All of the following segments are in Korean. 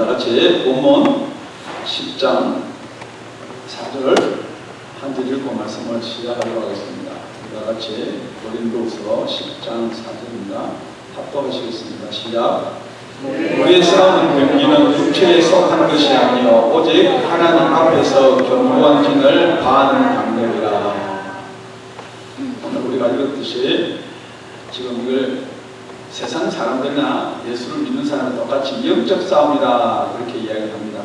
다 같이 본문 10장 4절 한 절 읽고 말씀을 시작하도록 하겠습니다. 다 같이 고린도후서 10장 4절입니다. 합독하시겠습니다. 시작. 우리의 싸우는 경기는 육체에 속하는 것이 아니요 오직 하나님 앞에서 견고한 진을 파하는 강력이라. 오늘 우리가 읽었듯이 지금 이걸 세상 사람들이나 예수를 믿는 사람은 똑같이 영적 싸움이다 이렇게 이야기합니다.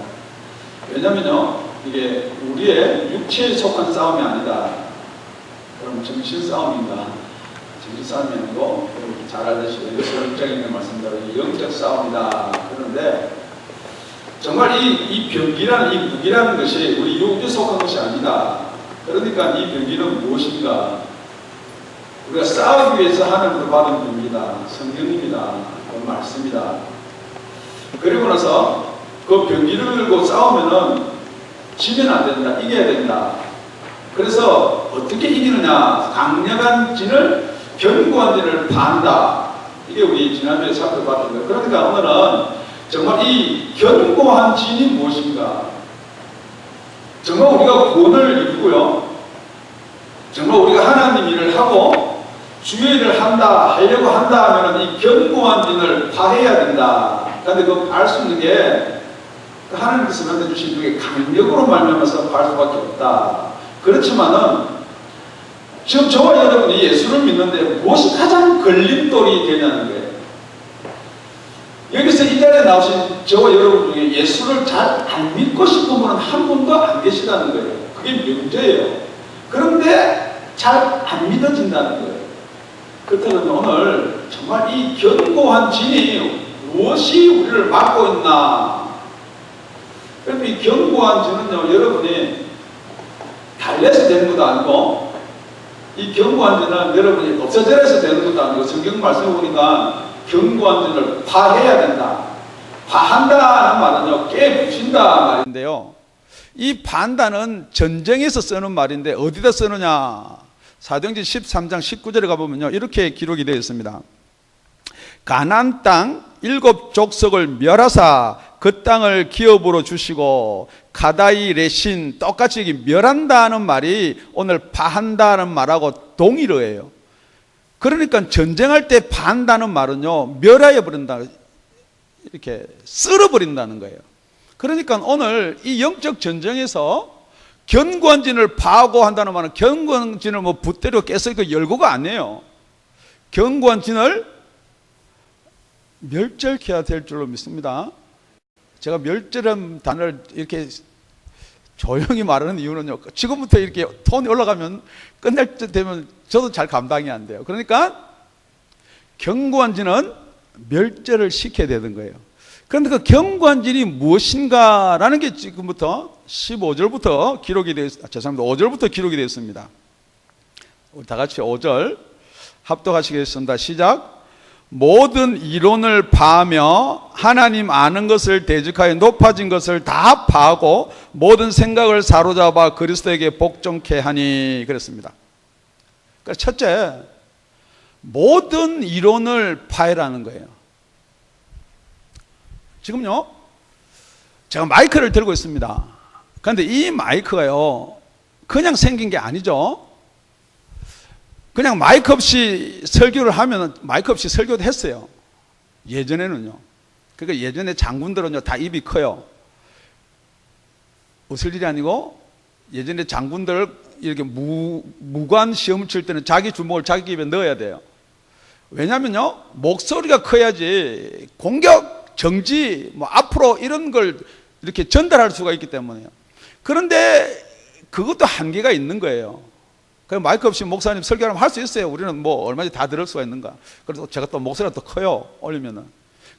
왜냐면요 이게 우리의 육체에 속한 싸움이 아니다. 그럼 정신 싸움인가? 정신 싸움이 아니고 잘 알듯이 성경에 있는 말씀대로 영적 싸움이다. 그런데 정말 이 병기라는 이 무기라는 것이 우리 육에 속한 것이 아니다. 그러니까 이 병기는 무엇인가? 우리가 싸우기 위해서 하나님으로 받은 병기다. 성경입니다. 그 말씀이다. 그리고 나서 그 병기를 들고 싸우면은 지면 안 된다. 이겨야 된다. 그래서 어떻게 이기느냐? 강력한 진을, 견고한 진을 파한다. 이게 우리 지난주에 살펴봤던 거예요. 그러니까 오늘은 정말 이 견고한 진이 무엇인가? 정말 우리가 구원을 이루고요. 정말 우리가 하나님 일을 하고 주의 일을 하려고 한다 하면 이 견고한 진을 파해야 된다. 그런데 그거 파할 수 있는 게 하나님께서 만들어주신 중에 강력으로 말미암아서 파할 수밖에 없다. 그렇지만은 지금 저와 여러분이 예수를 믿는데 무엇이 가장 걸림돌이 되냐는 거예요. 여기서 이 자리에 나오신 저와 여러분 중에 예수를 잘 안 믿고 싶은 분은 한 분도 안 계시다는 거예요. 그게 문제예요. 그런데 잘 안 믿어진다는 거예요. 그렇다면 오늘 정말 이 견고한 진이 무엇이 우리를 막고 있나? 그럼 이 견고한 진은요, 여러분이 달래서 되는 것도 아니고, 이 견고한 진은 여러분이 없어져서 되는 것도 아니고, 성경 말씀을 보니까 견고한 진을 파해야 된다. 파한다는 말은요, 깨부신다 말인데요. 이 파한다는 전쟁에서 쓰는 말인데, 어디다 쓰느냐? 사도행전 13장 19절에 가보면요, 이렇게 기록이 되어 있습니다. 가나안 땅 7족속을 멸하사 그 땅을 기업으로 주시고 가다이 레신 똑같이 멸한다는 말이 오늘 파한다는 말하고 동일어예요. 그러니까 전쟁할 때 파한다는 말은요 멸하여 버린다, 이렇게 쓸어버린다는 거예요. 그러니까 오늘 이 영적 전쟁에서 견고한 진을 파하고 한다는 말은 견고한 진을 뭐 붓대로 깨서 열고가 아니에요. 견고한 진을 멸절케야 될 줄로 믿습니다. 제가 멸절한 단어를 이렇게 조용히 말하는 이유는요, 지금부터 이렇게 톤이 올라가면 끝날 때 되면 저도 잘 감당이 안 돼요. 그러니까 견고한 진은 멸절을 시켜야 되는 거예요. 그런데 그 견고한 진이 무엇인가라는 게 지금부터 15절부터 기록이 되어 있습니다. 죄송합니다. 5절부터 기록이 되어 있습니다. 우리 다 같이 5절 합독하시겠습니다. 시작. 모든 이론을 파하며 하나님 아는 것을 대적하여 높아진 것을 다 파하고 모든 생각을 사로잡아 그리스도에게 복종케 하니 그랬습니다. 그러니까 첫째, 모든 이론을 파해라는 거예요. 지금요, 제가 마이크를 들고 있습니다. 그런데 이 마이크가요, 그냥 생긴 게 아니죠. 그냥 마이크 없이 설교를 하면 마이크 없이 설교도 했어요. 예전에는요. 그러니까 예전에 장군들은요, 다 입이 커요. 웃을 일이 아니고, 예전에 장군들 이렇게 무관 시험 칠 때는 자기 주먹을 자기 입에 넣어야 돼요. 왜냐면요, 목소리가 커야지 공격, 정지, 뭐 앞으로 이런 걸 이렇게 전달할 수가 있기 때문에요. 그런데 그것도 한계가 있는 거예요. 그럼 마이크 없이 목사님 설교하면 할 수 있어요. 우리는 뭐 얼마든지 다 들을 수가 있는가. 그래서 제가 또 목소리가 더 커요. 올리면은.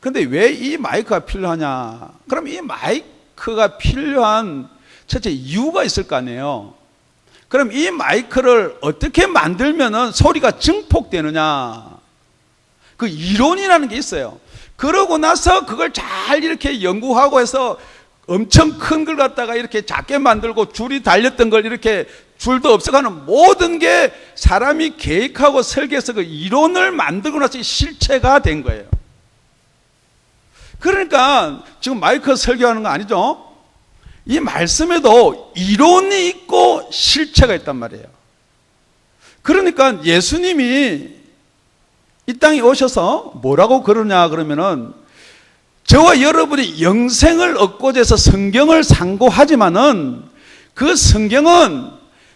그런데 왜 이 마이크가 필요하냐? 그럼 이 마이크가 필요한 첫째 이유가 있을 거 아니에요. 그럼 이 마이크를 어떻게 만들면은 소리가 증폭되느냐? 그 이론이라는 게 있어요. 그러고 나서 그걸 잘 이렇게 연구하고 해서 엄청 큰 걸 갖다가 이렇게 작게 만들고 줄이 달렸던 걸 이렇게 줄도 없어가는 모든 게 사람이 계획하고 설계해서 그 이론을 만들고 나서 실체가 된 거예요. 그러니까 지금 마이크 설교하는 거 아니죠? 이 말씀에도 이론이 있고 실체가 있단 말이에요. 그러니까 예수님이 이 땅에 오셔서 뭐라고 그러냐 그러면은, 저와 여러분이 영생을 얻고자 해서 성경을 상고하지만은 그 성경은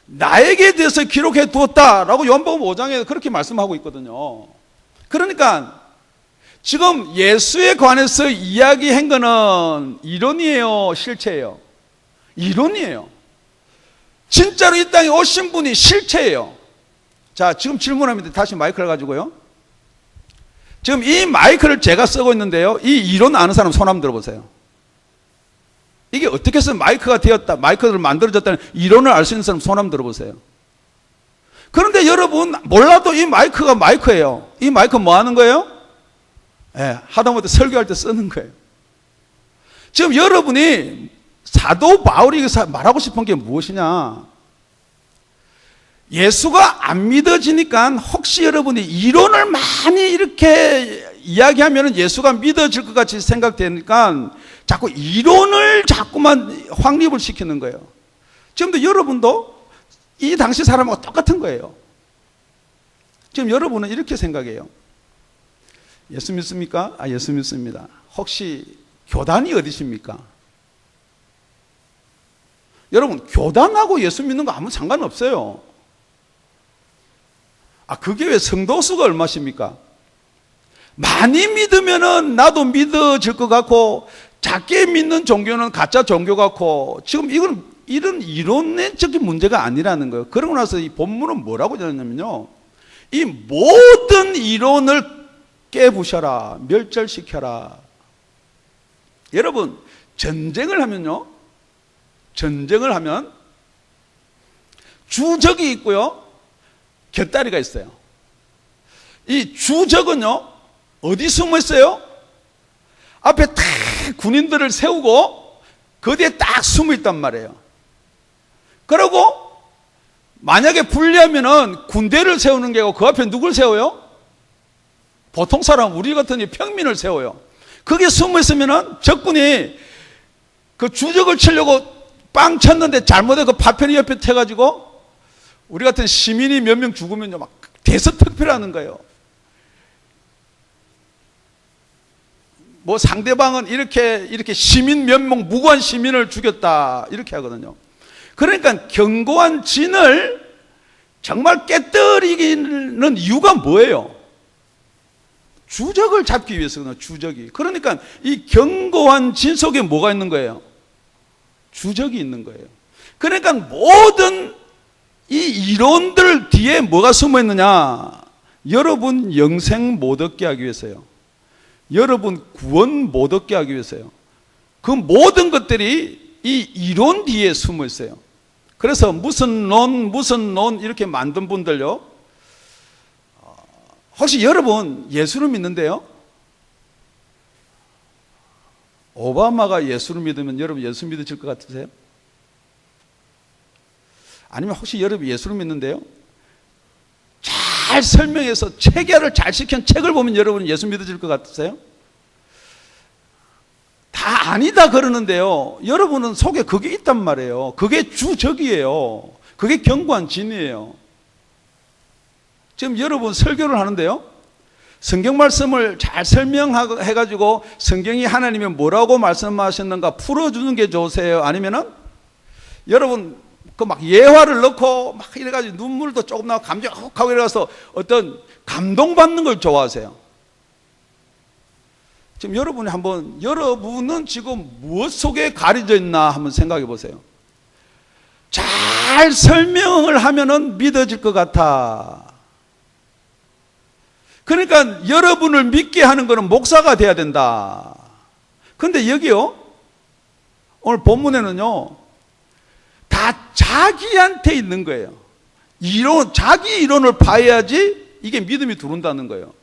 나에게 대해서 기록해 두었다라고 요한복음 5장에 그렇게 말씀하고 있거든요. 그러니까 지금 예수에 관해서 이야기한 거는 이론이에요, 실체예요? 이론이에요. 진짜로 이 땅에 오신 분이 실체예요. 자, 지금 질문합니다. 다시 마이크를 가지고요. 지금 이 마이크를 제가 쓰고 있는데요, 이 이론 아는 사람 손 한번 들어보세요. 이게 어떻게 해서 마이크가 되었다, 마이크를 만들어졌다는 이론을 알 수 있는 사람 손 한번 들어보세요. 그런데 여러분 몰라도 이 마이크가 마이크예요. 이 마이크 뭐 하는 거예요? 하다못해 설교할 때 쓰는 거예요. 지금 여러분이 사도 바울이 말하고 싶은 게 무엇이냐? 예수가 안 믿어지니까 혹시 여러분이 이론을 많이 이렇게 이야기하면 예수가 믿어질 것 같이 생각되니까 자꾸 이론을 자꾸만 확립을 시키는 거예요. 지금도 여러분도 이 당시 사람하고 똑같은 거예요. 지금 여러분은 이렇게 생각해요. 예수 믿습니까? 예수 믿습니다. 혹시 교단이 어디십니까? 여러분, 교단하고 예수 믿는 거 아무 상관없어요. 그게 왜 성도 수가 얼마십니까? 많이 믿으면은 나도 믿어질 것 같고, 작게 믿는 종교는 가짜 종교 같고, 지금 이건 이런 이론적인 문제가 아니라는 거예요. 그러고 나서 이 본문은 뭐라고 전했냐면요, 이 모든 이론을 깨부셔라, 멸절시켜라. 여러분, 전쟁을 하면요, 전쟁을 하면 주적이 있고요, 곁다리가 있어요. 이 주적은요, 어디 숨어 있어요? 앞에 딱 군인들을 세우고 그 뒤에 딱 숨어 있단 말이에요. 그리고 만약에 불리하면은 군대를 세우는 게 아니고 그 앞에 누굴 세워요? 보통 사람, 우리 같은 평민을 세워요. 거기에 숨어 있으면은 적군이 그 주적을 치려고 빵 쳤는데 잘못해 그 파편이 옆에 태가지고 우리 같은 시민이 몇 명 죽으면요, 막 대서특필하는 거예요. 뭐 상대방은 이렇게 시민 몇 명, 무고한 시민을 죽였다, 이렇게 하거든요. 그러니까 견고한 진을 정말 깨뜨리는 이유가 뭐예요? 주적을 잡기 위해서거든요, 주적이. 그러니까 이 견고한 진 속에 뭐가 있는 거예요? 주적이 있는 거예요. 그러니까 모든 이 이론들 뒤에 뭐가 숨어 있느냐? 여러분 영생 못 얻게 하기 위해서요. 여러분 구원 못 얻게 하기 위해서요. 그 모든 것들이 이 이론 뒤에 숨어 있어요. 그래서 무슨 논 이렇게 만든 분들요, 혹시 여러분 예수를 믿는데요, 오바마가 예수를 믿으면 여러분 예수 믿으실 것 같으세요? 아니면 혹시 여러분 예수를 믿는데요, 잘 설명해서 체계를 잘 시킨 책을 보면 여러분 예수 믿어질 것 같으세요? 다 아니다 그러는데요, 여러분은 속에 그게 있단 말이에요. 그게 주적이에요. 그게 견고한 진이에요. 지금 여러분 설교를 하는데요, 성경 말씀을 잘 설명해가지고 성경이 하나님이 뭐라고 말씀하셨는가 풀어주는 게 좋으세요? 아니면은 여러분 그 막 예화를 넣고 막 이래가지고 눈물도 조금 나고 감격하고 이래서 어떤 감동받는 걸 좋아하세요? 지금 여러분은 지금 무엇 속에 가려져 있나 한번 생각해 보세요. 잘 설명을 하면은 믿어질 것 같아. 그러니까 여러분을 믿게 하는 것은 목사가 돼야 된다. 그런데 여기요, 오늘 본문에는요, 다 자기한테 있는 거예요. 자기 이론을 파야지 이게 믿음이 들어온다는 거예요.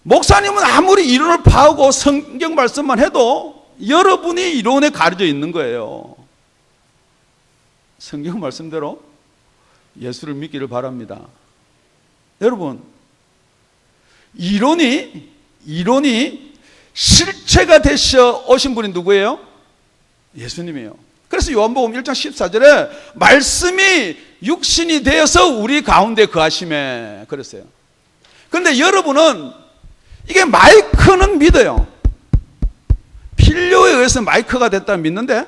목사님은 아무리 이론을 파고 성경 말씀만 해도 여러분이 이론에 가려져 있는 거예요. 성경 말씀대로 예수를 믿기를 바랍니다. 여러분, 이론이 실체가 되셔 오신 분이 누구예요? 예수님이에요. 그래서 요한복음 1장 14절에 말씀이 육신이 되어서 우리 가운데 거하심에 그랬어요. 그런데 여러분은 이게 마이크는 믿어요. 필요에 의해서 마이크가 됐다는 믿는데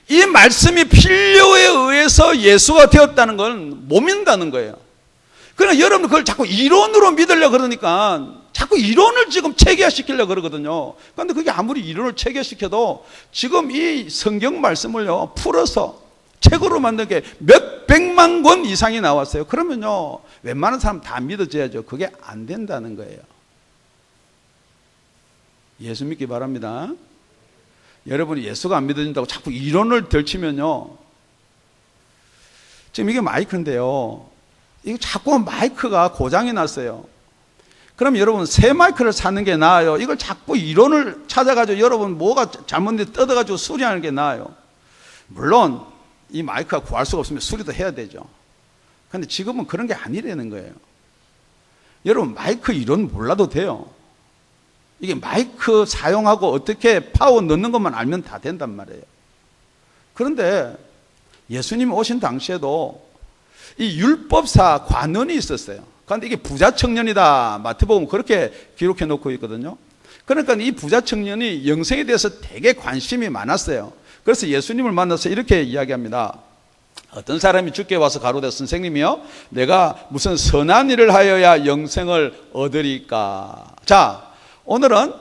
이 말씀이 필요에 의해서 예수가 되었다는 건 못 믿는다는 거예요. 그러나 여러분 그걸 자꾸 이론으로 믿으려고 그러니까 자꾸 이론을 지금 체계화시키려고 그러거든요. 그런데 그게 아무리 이론을 체계시켜도 지금 이 성경 말씀을요 풀어서 책으로 만든 게 몇백만 권 이상이 나왔어요. 그러면요 웬만한 사람 다 믿어져야죠. 그게 안 된다는 거예요. 예수 믿기 바랍니다. 여러분이 예수가 안 믿어진다고 자꾸 이론을 덜치면요, 지금 이게 마이크인데요, 이거 자꾸 마이크가 고장이 났어요. 그럼 여러분 새 마이크를 사는 게 나아요? 이걸 자꾸 이론을 찾아가지고 여러분 뭐가 잘못돼 뜯어가지고 수리하는 게 나아요? 물론 이 마이크가 구할 수가 없으면 수리도 해야 되죠. 그런데 지금은 그런 게 아니라는 거예요. 여러분 마이크 이론 몰라도 돼요. 이게 마이크 사용하고 어떻게 파워 넣는 것만 알면 다 된단 말이에요. 그런데 예수님 오신 당시에도 이 율법사 관원이 있었어요. 그런데 이게 부자 청년이다. 마태복음 그렇게 기록해 놓고 있거든요. 그러니까 이 부자 청년이 영생에 대해서 되게 관심이 많았어요. 그래서 예수님을 만나서 이렇게 이야기합니다. 어떤 사람이 주께 와서 가로되 선생님이요, 내가 무슨 선한 일을 하여야 영생을 얻으리까? 자, 오늘은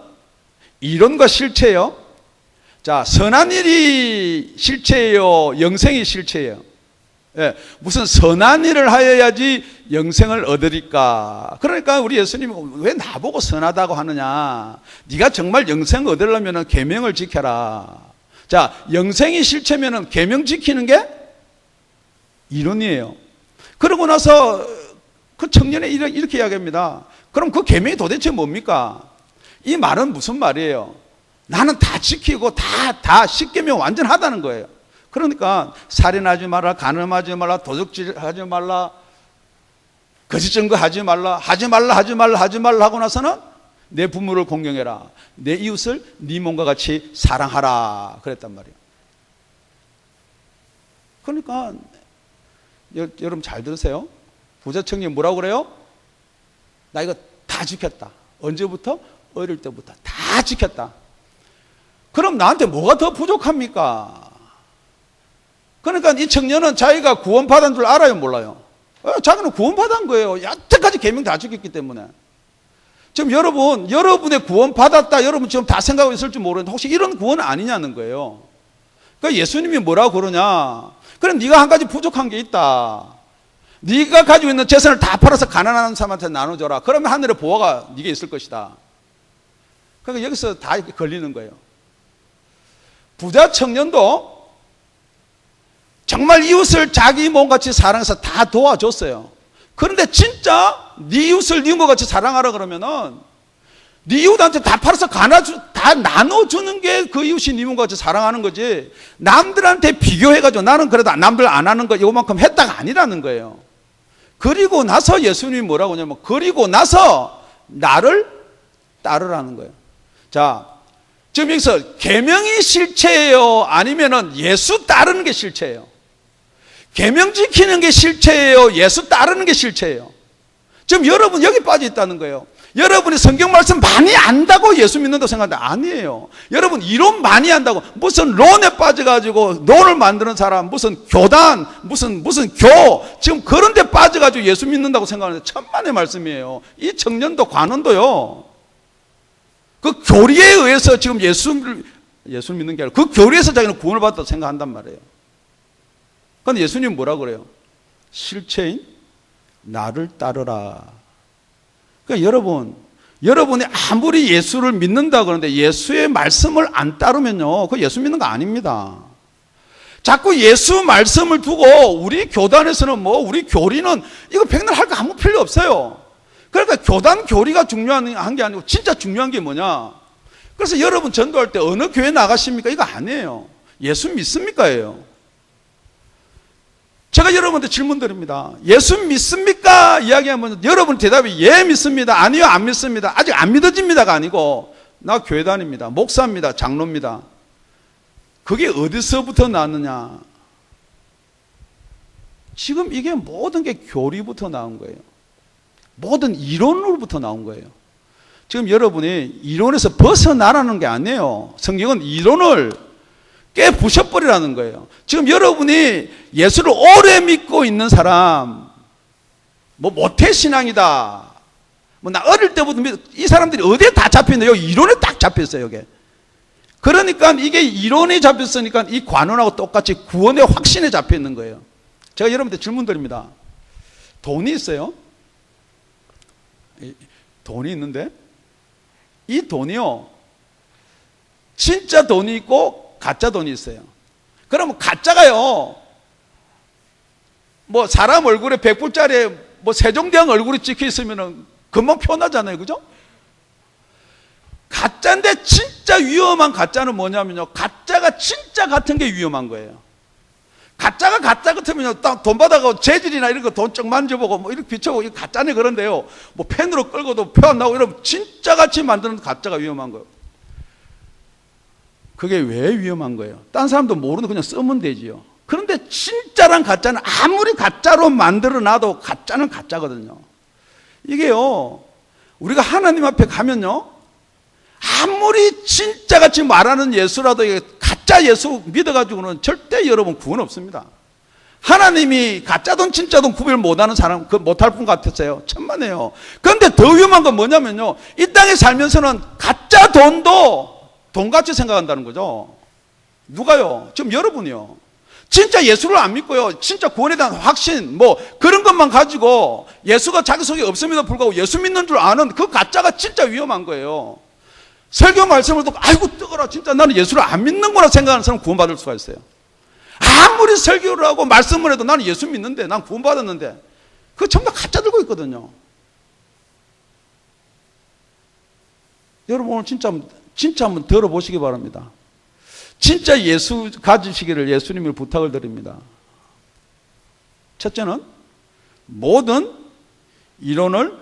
이론과 실체예요. 자, 선한 일이 실체예요, 영생이 실체예요? 예, 무슨 선한 일을 하여야지 영생을 얻으리까? 그러니까 우리 예수님이 왜 나보고 선하다고 하느냐? 네가 정말 영생을 얻으려면 계명을 지켜라. 자, 영생이 실체면은 계명 지키는 게 이론이에요. 그러고 나서 그 청년이 이렇게 이야기합니다. 그럼 그 계명이 도대체 뭡니까? 이 말은 무슨 말이에요? 나는 다 지키고 다 십계명 완전하다는 거예요. 그러니까 살인하지 마라, 간음하지 말라, 도둑질하지 말라, 거짓 증거하지 말라, 하지 말라 하고 나서는 내 부모를 공경해라, 내 이웃을 네 몸과 같이 사랑하라 그랬단 말이에요. 그러니까 여러분 잘 들으세요. 부자 청년 뭐라고 그래요? 나 이거 다 지켰다. 언제부터? 어릴 때부터 다 지켰다. 그럼 나한테 뭐가 더 부족합니까? 그러니까 이 청년은 자기가 구원받은 줄 알아요, 몰라요? 자기는 구원받은 거예요. 여태까지 계명 다 지켰기 때문에. 지금 여러분의 구원받았다, 여러분 지금 다 생각하고 있을지 모르는데 혹시 이런 구원은 아니냐는 거예요. 그러니까 예수님이 뭐라고 그러냐? 그럼 네가 한 가지 부족한 게 있다. 네가 가지고 있는 재산을 다 팔아서 가난한 사람한테 나눠줘라. 그러면 하늘의 보화가 네게 있을 것이다. 그러니까 여기서 다 이렇게 걸리는 거예요. 부자 청년도 정말 이웃을 자기 몸같이 사랑해서 다 도와줬어요. 그런데 진짜 네 이웃을 네 몸같이 사랑하라 그러면은 네 이웃한테 다 팔아서 다 나눠주는 게 그 이웃이 네 몸같이 사랑하는 거지, 남들한테 비교해가지고 나는 그래도 남들 안 하는 거 이거만큼 했다가 아니라는 거예요. 그리고 나서 예수님이 뭐라고 하냐면 그리고 나서 나를 따르라는 거예요. 자, 지금 여기서 계명이 실체예요, 아니면은 예수 따르는 게 실체예요? 계명 지키는 게 실체예요, 예수 따르는 게 실체예요? 지금 여러분 여기 빠져 있다는 거예요. 여러분이 성경 말씀 많이 안다고 예수 믿는다고 생각하는데 아니에요. 여러분 이론 많이 안다고 무슨 론에 빠져가지고 론을 만드는 사람, 무슨 교단, 무슨 교, 지금 그런 데 빠져가지고 예수 믿는다고 생각하는데 천만의 말씀이에요. 이 청년도 관원도요, 그 교리에 의해서 지금 예수 믿는 게 아니라 그 교리에서 자기는 구원을 받았다고 생각한단 말이에요. 그런데 예수님 뭐라고 그래요? 실체인 나를 따르라. 그러니까 여러분이 아무리 예수를 믿는다 그러는데 예수의 말씀을 안 따르면요, 그거 예수 믿는 거 아닙니다. 자꾸 예수 말씀을 두고 우리 교단에서는 우리 교리는 이거 백날 할 거 아무 필요 없어요. 그러니까 교단 교리가 중요한 게 아니고 진짜 중요한 게 뭐냐? 그래서 여러분 전도할 때 어느 교회 나가십니까? 이거 아니에요. 예수 믿습니까? 예요. 제가 여러분한테 질문 드립니다. 예수 믿습니까? 이야기하면 여러분 대답이 예 믿습니다, 아니요 안 믿습니다, 아직 안 믿어집니다가 아니고 나 교회 다닙니다. 목사입니다. 장로입니다. 그게 어디서부터 나느냐? 지금 이게 모든 게 교리부터 나온 거예요. 모든 이론으로부터 나온 거예요. 지금 여러분이 이론에서 벗어나라는 게 아니에요. 성경은 이론을 깨부셔버리라는 거예요. 지금 여러분이 예수를 오래 믿고 있는 사람, 뭐 모태신앙이다, 뭐 나 어릴 때부터 이 사람들이 어디에 다 잡혀있는데 여기 이론에 딱 잡혀있어요. 여기. 그러니까 이게 이론에 잡혔으니까 이 관원하고 똑같이 구원의 확신에 잡혀있는 거예요. 제가 여러분한테 질문 드립니다. 돈이 있어요. 돈이 있는데 이 돈이요, 진짜 돈이 있고 가짜 돈이 있어요. 그러면 가짜가요, 뭐 사람 얼굴에 100불짜리에 뭐 세종대왕 얼굴이 찍혀 있으면 금방 표나잖아요. 그죠? 가짜인데 진짜 위험한 가짜는 뭐냐면요, 가짜가 진짜 같은 게 위험한 거예요. 가짜가 가짜 같으면요, 돈 받아가고 재질이나 이런 거 돈 쩍 만져보고 뭐 이렇게 비춰보고 이거 가짜네 그런데요, 뭐 펜으로 끌고도 표 안 나오고 이러면 진짜 같이 만드는 가짜가 위험한 거예요. 그게 왜 위험한 거예요? 딴 사람도 모르는데 그냥 쓰면 되지요. 그런데 진짜랑 가짜는 아무리 가짜로 만들어 놔도 가짜는 가짜거든요. 이게요, 우리가 하나님 앞에 가면요, 아무리 진짜같이 말하는 예수라도 가짜 예수 믿어가지고는 절대 여러분 구원 없습니다. 하나님이 가짜돈 진짜돈 구별 못하는 사람, 못할 분 같았어요. 천만에요. 그런데 더 위험한 건 뭐냐면요, 이 땅에 살면서는 가짜 돈도 돈같이 생각한다는 거죠. 누가요? 지금 여러분이요. 진짜 예수를 안 믿고요, 진짜 구원에 대한 확신 뭐 그런 것만 가지고 예수가 자기 속에 없음에도 불구하고 예수 믿는 줄 아는 그 가짜가 진짜 위험한 거예요. 설교 말씀을 듣고 아이고 뜨거라, 진짜 나는 예수를 안 믿는구나 생각하는 사람 구원받을 수가 있어요. 아무리 설교를 하고 말씀을 해도 나는 예수 믿는데, 난 구원받았는데, 그거 전부 다 가짜 들고 있거든요. 여러분 오늘 진짜 한번 들어보시기 바랍니다. 진짜 예수 가지시기를 예수님을 부탁을 드립니다. 첫째는 모든 이론을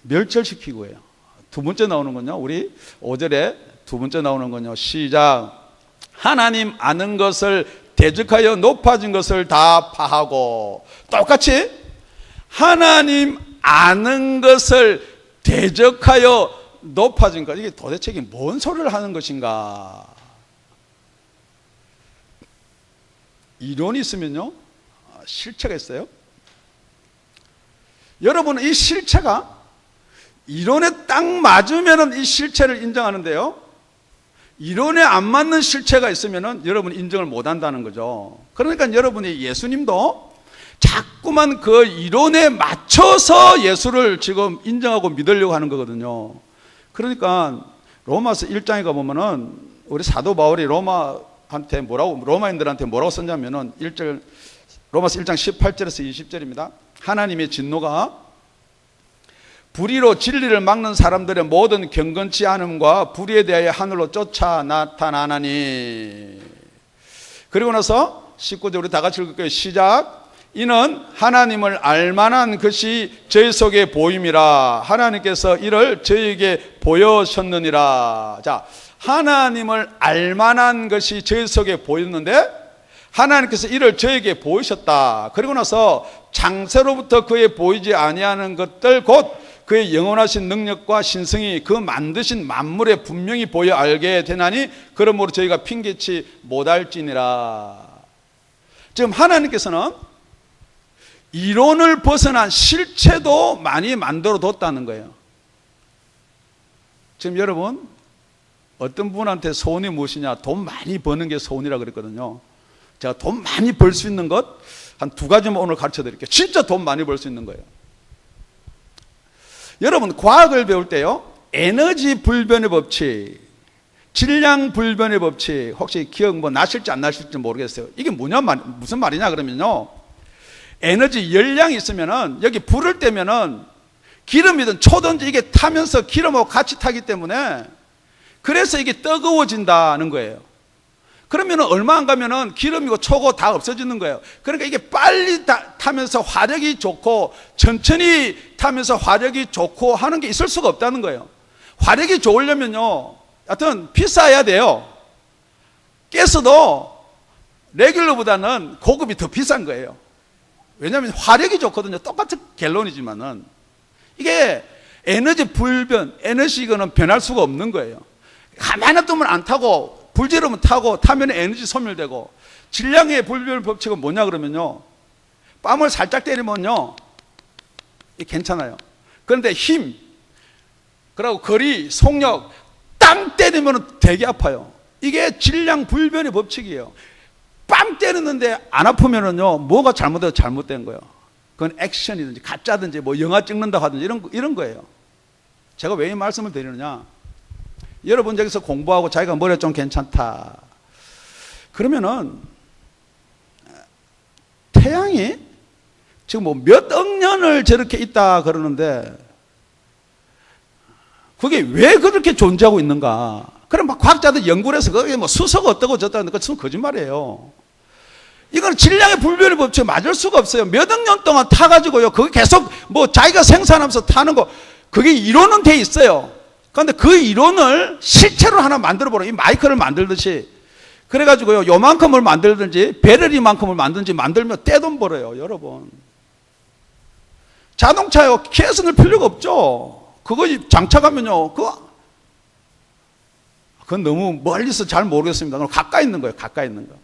멸절시키고 해요. 두 번째 나오는 건요, 우리 5절에 두 번째 나오는 건요, 시작. 하나님 아는 것을 대적하여 높아진 것을 다 파하고. 똑같이 하나님 아는 것을 대적하여 높아진 것. 이게 도대체 이게 뭔 소리를 하는 것인가? 이론이 있으면요, 실체가 있어요. 여러분은 이 실체가 이론에 딱 맞으면 이 실체를 인정하는데요, 이론에 안 맞는 실체가 있으면 여러분 인정을 못 한다는 거죠. 그러니까 여러분이 예수님도 자꾸만 그 이론에 맞춰서 예수를 지금 인정하고 믿으려고 하는 거거든요. 그러니까 로마서 1장에 가보면은 우리 사도 바울이 로마인들한테 뭐라고 썼냐면은 1절, 로마서 1장 18절에서 20절입니다. 하나님의 진노가 불의로 진리를 막는 사람들의 모든 경건치 않음과 불의에 대하여 하늘로 쫓아 나타나나니. 그리고 나서 19절 우리 다 같이 읽을게요. 시작. 이는 하나님을 알만한 것이 저희 속에 보임이라. 하나님께서 이를 저희에게 보여셨느니라. 자, 하나님을 알만한 것이 저희 속에 보였는데 하나님께서 이를 저에게 보이셨다. 그리고 나서 창세로부터 그에 보이지 아니하는 것들 곧 그의 영원하신 능력과 신성이 그 만드신 만물에 분명히 보여 알게 되나니 그러므로 저희가 핑계치 못할지니라. 지금 하나님께서는 이론을 벗어난 실체도 많이 만들어 뒀다는 거예요. 지금 여러분 어떤 분한테 소원이 무엇이냐? 돈 많이 버는 게 소원이라고 그랬거든요. 제가 돈 많이 벌 수 있는 것 한 두 가지만 오늘 가르쳐 드릴게요. 진짜 돈 많이 벌 수 있는 거예요. 여러분 과학을 배울 때요, 에너지 불변의 법칙, 질량 불변의 법칙 혹시 기억 나실지 안 나실지 모르겠어요. 이게 무슨 말이냐 그러면요, 에너지 열량이 있으면은 여기 불을 떼면은 기름이든 초든지 이게 타면서 기름하고 같이 타기 때문에 그래서 이게 뜨거워진다는 거예요. 그러면 얼마 안 가면은 기름이고 초고 다 없어지는 거예요. 그러니까 이게 빨리 타면서 화력이 좋고 천천히 타면서 화력이 좋고 하는 게 있을 수가 없다는 거예요. 화력이 좋으려면요, 하여튼 비싸야 돼요. 가스도 레귤러보다는 고급이 더 비싼 거예요. 왜냐하면 화력이 좋거든요. 똑같은 갤론이지만은 이게 에너지 불변, 에너지는 변할 수가 없는 거예요. 가만히 놔두면 안 타고 불 지르면 타고 타면 에너지 소멸되고. 질량의 불변 법칙은 뭐냐 그러면요, 뺨을 살짝 때리면요 괜찮아요. 그런데 힘, 그리고 거리, 속력 땅 때리면 되게 아파요. 이게 질량 불변의 법칙이에요. 뺨 때리는데 안 아프면은요 뭐가 잘못된 거예요. 그건 액션이든지 가짜든지 뭐 영화 찍는다 하든지 이런 거예요. 제가 왜 이 말씀을 드리느냐, 여러분 여기서 공부하고 자기가 머리가 좀 괜찮다 그러면은 태양이 지금 뭐 몇 억 년을 저렇게 있다 그러는데 그게 왜 그렇게 존재하고 있는가. 그럼 막 과학자들 연구를 해서 그게 뭐 수소가 어떠고 저떠고 그건 거짓말이에요. 이건 질량의 불변의 법칙 맞을 수가 없어요. 몇 억 년 동안 타가지고요, 그게 계속 뭐 자기가 생산하면서 타는 거, 그게 이론은 돼 있어요. 그런데 그 이론을 실체로 하나 만들어 보라. 이 마이크를 만들듯이 그래가지고요, 요만큼을 만들든지 배럴이만큼을 만든지 만들면 떼돈 벌어요. 여러분, 자동차요 기어서 넣을 필요가 없죠. 그거 장착하면요 그건 너무 멀리서 잘 모르겠습니다. 그럼 가까이 있는 거예요. 가까이 있는 거.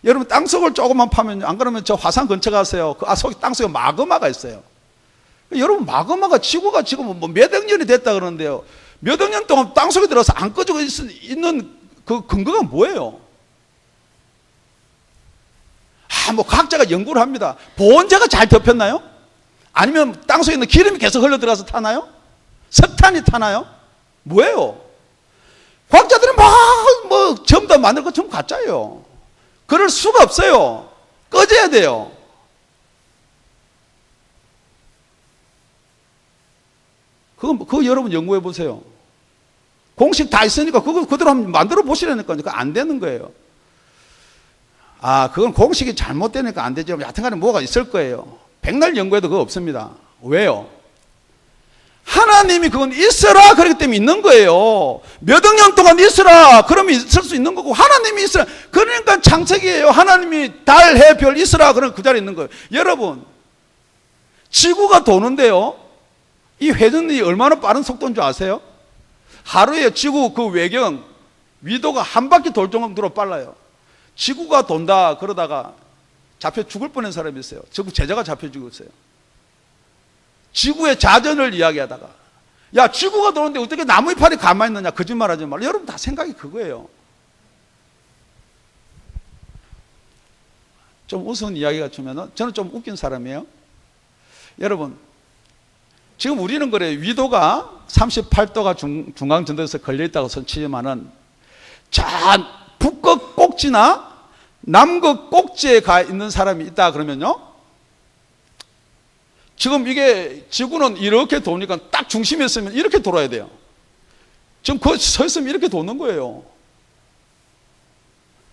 여러분 땅속을 조금만 파면요, 안 그러면 저 화산 근처 가세요. 그 속에 땅속에 마그마가 있어요. 여러분 마그마가 지구가 지금 뭐 몇 억 년이 됐다 그러는데요, 몇 억 년 동안 땅속에 들어서 안 꺼지고 있는 그 근거가 뭐예요? 뭐 과학자가 연구를 합니다. 보온재가 잘 덮였나요? 아니면 땅속에 있는 기름이 계속 흘러 들어가서 타나요? 석탄이 타나요? 뭐예요? 과학자들은 뭐 전부 다 만들 거 전부 가짜예요. 그럴 수가 없어요. 꺼져야 돼요. 그거 여러분 연구해 보세요. 공식 다 있으니까 그거 그대로 한번 만들어 보시라니까요. 그거 안 되는 거예요. 그건 공식이 잘못되니까 안 되죠. 여튼간에 뭐가 있을 거예요. 백날 연구해도 그거 없습니다. 왜요? 하나님이 그건 있어라 그렇기 때문에 있는 거예요. 몇 억 년 동안 있어라 그러면 있을 수 있는 거고, 하나님이 있어라 그러니까 창세기예요. 하나님이 달, 해, 별 있어라 그러면 그 자리에 있는 거예요. 여러분, 지구가 도는데요, 이 회전이 얼마나 빠른 속도인 줄 아세요? 하루에 지구 그 외경 위도가 한 바퀴 돌 정도로 빨라요. 지구가 돈다 그러다가 잡혀 죽을 뻔한 사람이 있어요. 지구 제자가 잡혀 죽었어요. 지구의 자전을 이야기하다가, 야 지구가 도는데 어떻게 나무 이파리 가만히 있느냐, 거짓말하지 말라. 여러분 다 생각이 그거예요. 좀 우스운 이야기가 주면은, 저는 좀 웃긴 사람이에요. 여러분 지금 우리는 그래요. 위도가 38도가 중앙전도에서 걸려있다고 손치지만은, 자 북극 꼭지나 남극 꼭지에 가 있는 사람이 있다 그러면요, 지금 이게 지구는 이렇게 도니까 딱 중심에 있으면 이렇게 돌아야 돼요. 지금 거기 서 있으면 이렇게 도는 거예요.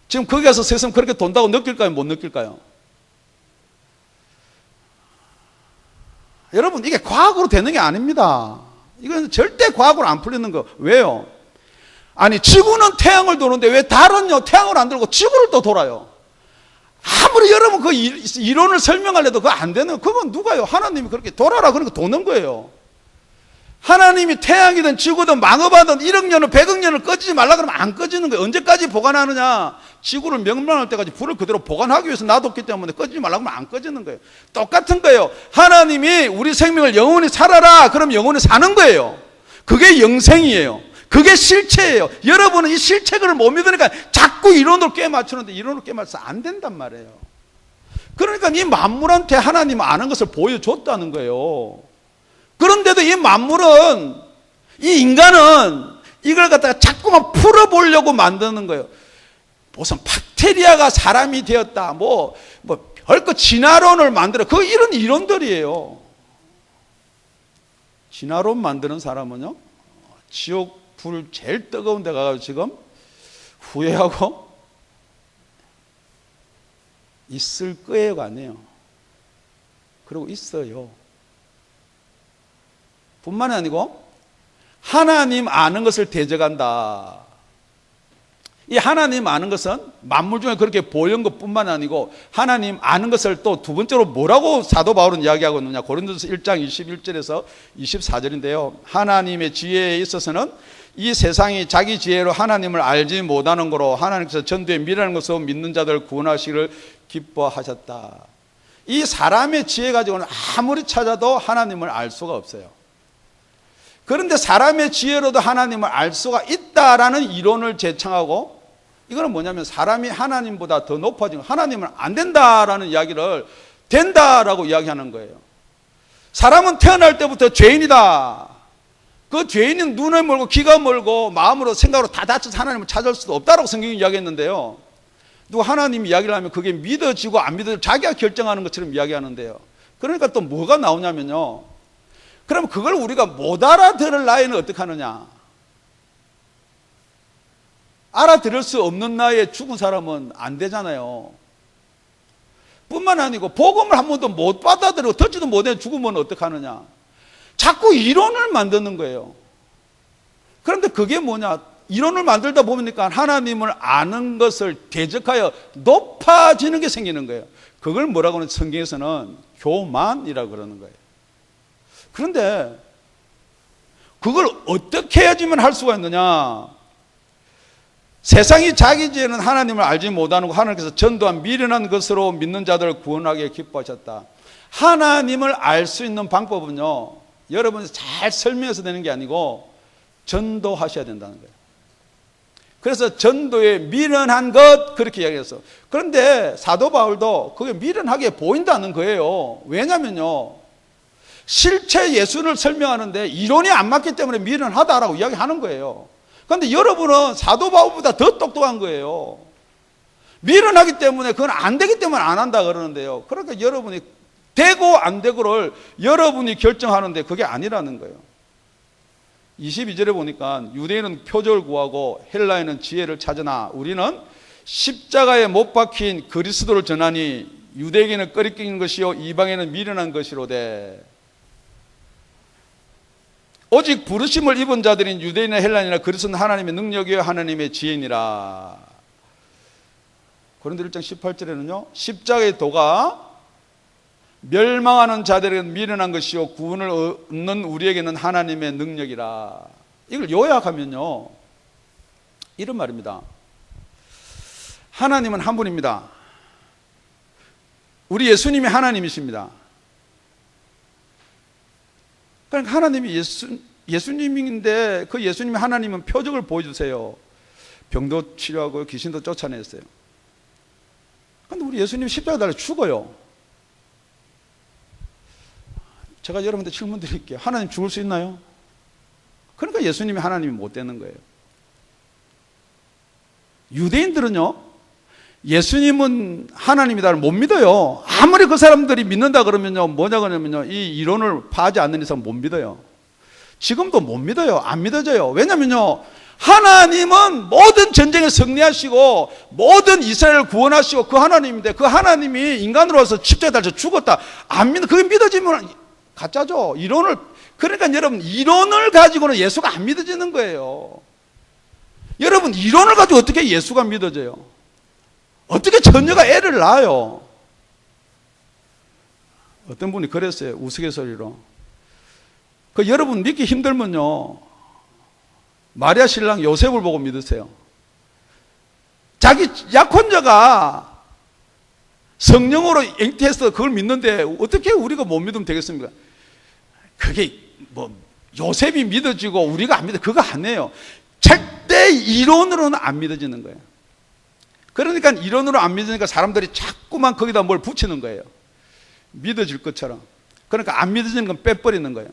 지금 거기에서 서 있으면 그렇게 돈다고 느낄까요? 못 느낄까요? 여러분 이게 과학으로 되는 게 아닙니다. 이건 절대 과학으로 안 풀리는 거. 왜요? 아니 지구는 태양을 도는데 왜 달은요 태양을 안 돌고 지구를 또 돌아요? 아무리 여러분 그 이론을 설명하려도 그거 안 되는, 그건 누가요? 하나님이 그렇게 돌아라 그러니까 도는 거예요. 하나님이 태양이든 지구든 망업하든 1억 년을 100억 년을 꺼지지 말라 그러면 안 꺼지는 거예요. 언제까지 보관하느냐? 지구를 멸망할 때까지 불을 그대로 보관하기 위해서 놔뒀기 때문에 꺼지지 말라 그러면 안 꺼지는 거예요. 똑같은 거예요. 하나님이 우리 생명을 영원히 살아라 그럼 영원히 사는 거예요. 그게 영생이에요. 그게 실체예요. 여러분은 이 실체를 못 믿으니까 자꾸 이론으로 꿰맞추는데, 이론으로 꿰맞춰서 안 된단 말이에요. 그러니까 이 만물한테 하나님 아는 것을 보여줬다는 거예요. 그런데도 이 만물은, 이 인간은 이걸 갖다가 자꾸만 풀어보려고 만드는 거예요. 무슨 박테리아가 사람이 되었다, 별거 진화론을 만들어, 이런 이론들이에요. 진화론 만드는 사람은요, 지옥 불 제일 뜨거운 데 가서 지금 후회하고 있을 거예요가 아니에요. 그리고 있어요. 뿐만이 아니고 하나님 아는 것을 대적한다. 이 하나님 아는 것은 만물 중에 그렇게 보이는 것뿐만 아니고 하나님 아는 것을 또 두 번째로 뭐라고 사도 바울은 이야기하고 있느냐. 고린도서 1장 21절에서 24절인데요. 하나님의 지혜에 있어서는 이 세상이 자기 지혜로 하나님을 알지 못하는 거로 하나님께서 전도에 미련한 것으로 믿는 자들을 구원하시기를 기뻐하셨다. 이 사람의 지혜 가지고는 아무리 찾아도 하나님을 알 수가 없어요. 그런데 사람의 지혜로도 하나님을 알 수가 있다라는 이론을 제창하고, 이거는 뭐냐면 사람이 하나님보다 더 높아지고 하나님은 안 된다라는 이야기를 된다라고 이야기하는 거예요. 사람은 태어날 때부터 죄인이다. 그 죄인은 눈을 멀고 귀가 멀고 마음으로 생각으로 다 다쳐서 하나님을 찾을 수도 없다라고 성경이 이야기했는데요. 누가 하나님 이야기를 하면 그게 믿어지고 안 믿어지고 자기가 결정하는 것처럼 이야기하는데요. 그러니까 또 뭐가 나오냐면요. 그럼 그걸 우리가 못 알아들을 나이는 어떻게 하느냐? 알아들을 수 없는 나이에 죽은 사람은 안 되잖아요. 뿐만 아니고 복음을 한 번도 못 받아들이고 듣지도 못해 죽으면 어떻게 하느냐? 자꾸 이론을 만드는 거예요. 그런데 그게 뭐냐? 이론을 만들다 보니까 하나님을 아는 것을 대적하여 높아지는 게 생기는 거예요. 그걸 뭐라고 하는 성경에서는 교만이라고 그러는 거예요. 그런데 그걸 어떻게 해야지만 할 수가 있느냐? 세상이 자기 지혜는 하나님을 알지 못하는 거 하나님께서 전도한 미련한 것으로 믿는 자들을 구원하기에 기뻐하셨다. 하나님을 알 수 있는 방법은요, 여러분이 잘 설명해서 되는 게 아니고 전도하셔야 된다는 거예요. 그래서 전도에 미련한 것 그렇게 이야기했어. 그런데 사도 바울도 그게 미련하게 보인다는 거예요. 왜냐면요, 실체 예수를 설명하는데 이론이 안 맞기 때문에 미련하다라고 이야기하는 거예요. 그런데 여러분은 사도 바울보다 더 똑똑한 거예요. 미련하기 때문에 그건 안 되기 때문에 안 한다 그러는데요. 그러니까 여러분이 되고 안 되고를 여러분이 결정하는데 그게 아니라는 거예요. 22절에 보니까 유대인은 표적을 구하고 헬라인은 지혜를 찾으나 우리는 십자가에 못 박힌 그리스도를 전하니 유대인은 꺼리끼는 것이요 이방인은 미련한 것이로되 오직 부르심을 입은 자들인 유대인이나 헬라인이나 그리스도는 하나님의 능력이요 하나님의 지혜니라. 고린도 1장 18절에는요 십자가의 도가 멸망하는 자들에게는 미련한 것이요 구원을 얻는 우리에게는 하나님의 능력이라. 이걸 요약하면요 이런 말입니다. 하나님은 한 분입니다. 우리 예수님이 하나님이십니다. 그러니까 하나님이 예수님인데 그 예수님이 하나님은 표적을 보여주세요. 병도 치료하고 귀신도 쫓아냈어요. 그런데 우리 예수님 십자가 달려 죽어요. 제가 여러분한테 질문 드릴게요. 하나님 죽을 수 있나요? 그러니까 예수님이 하나님이 못 되는 거예요. 유대인들은요 예수님은 하나님이다를 못 믿어요. 아무리 그 사람들이 믿는다 그러면요 뭐냐 그러면요 이 이론을 파하지 않는 이상 못 믿어요. 지금도 못 믿어요. 안 믿어져요. 왜냐면요 하나님은 모든 전쟁에 승리하시고 모든 이스라엘을 구원하시고 그 하나님인데 그 하나님이 인간으로 와서 십자가에 달려 죽었다. 안 믿어. 그게 믿어지면 가짜죠. 이론을. 그러니까 여러분 이론을 가지고는 예수가 안 믿어지는 거예요. 여러분 이론을 가지고 어떻게 예수가 믿어져요? 어떻게 처녀가 애를 낳아요? 어떤 분이 그랬어요. 우스갯소리로. 그 여러분 믿기 힘들면요 마리아 신랑 요셉을 보고 믿으세요. 자기 약혼자가 성령으로 잉태해서 그걸 믿는데 어떻게 우리가 못 믿으면 되겠습니까? 그게 뭐 요셉이 믿어지고 우리가 안 믿어 그거 아니에요. 절대 이론으로는 안 믿어지는 거예요. 그러니까 이론으로 안 믿으니까 사람들이 자꾸만 거기다 뭘 붙이는 거예요. 믿어질 것처럼. 그러니까 안 믿어지는 건 빼버리는 거예요.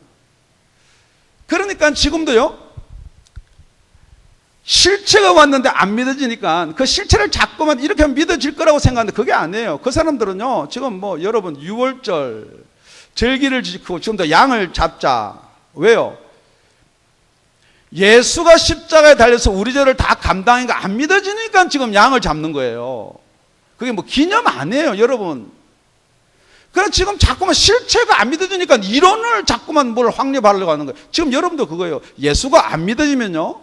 그러니까 지금도요 실체가 왔는데 안 믿어지니까 그 실체를 자꾸만 이렇게 하면 믿어질 거라고 생각하는데 그게 아니에요. 그 사람들은요 지금 뭐 여러분 유월절 절기를 지키고 지금도 양을 잡자. 왜요? 예수가 십자가에 달려서 우리 죄를 다 감당하니까 안 믿어지니까 지금 양을 잡는 거예요. 그게 뭐 기념 아니에요 여러분. 그래서 지금 자꾸만 실체가 안 믿어지니까 이론을 자꾸만 뭘 확립하려고 하는 거예요. 지금 여러분도 그거예요. 예수가 안 믿어지면요,